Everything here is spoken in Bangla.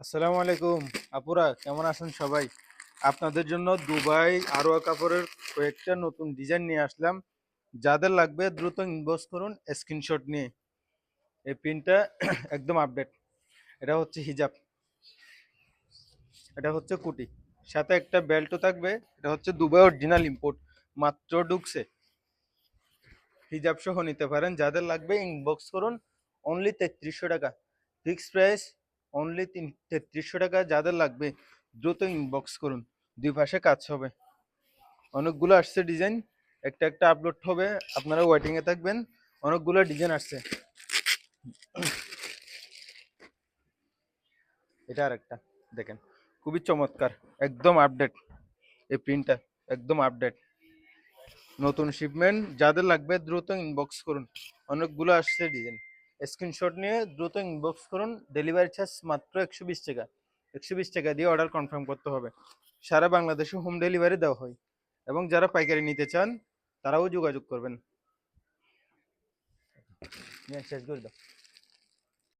আসসালামু আলাইকুম। আপুরা কেমন আছেন সবাই? আপনাদের জন্য দুবাই আরোয়া কাপড়ের কয়েকটা নতুন ডিজাইন নিয়ে আসলাম। যাদের লাগবে দ্রুত ইনবক্স করুন স্ক্রিনশট নিয়ে। এই প্রিন্টটা একদম আপডেট। এটা হচ্ছে হিজাব, এটা হচ্ছে কুটি, সাথে একটা বেল্টও থাকবে। এটা হচ্ছে দুবাই অরিজিনাল ইম্পোর্ট, মাত্র ঢুকছে। হিজাব সহ নিতে পারেন, যাদের লাগবে ইনবক্স করুন। অনলি 3300 টাকা, ফিক্স প্রাইস। অনলি 3300 টাকা। যাদের লাগবে দ্রুত ইনবক্স করুন। দুই পাশে কাজ হবে, অনেকগুলো আসছে ডিজাইন, একটা একটা আপলোড হবে, আপনারা ওয়েটিং এ থাকবেন। অনেকগুলো ডিজাইন আসছে। এটা আর একটা দেখেন, খুবই চমৎকার, একদম আপডেট। এই প্রিন্টটা একদম আপডেট, নতুন শিপমেন্ট। যাদের লাগবে দ্রুত ইনবক্স করুন। অনেকগুলো আসছে ডিজাইন, স্ক্রিনশট নিয়ে দ্রুত ইনবক্স করুন। ডেলিভারি চার্জ মাত্র 120 টাকা। 120 টাকা দিয়ে অর্ডার কনফার্ম করতে হবে। সারা বাংলাদেশে হোম ডেলিভারি দেওয়া হয়, এবং যারা পাইকারি নিতে চান তারাও যোগাযোগ করবেন। শেষ করে দাও।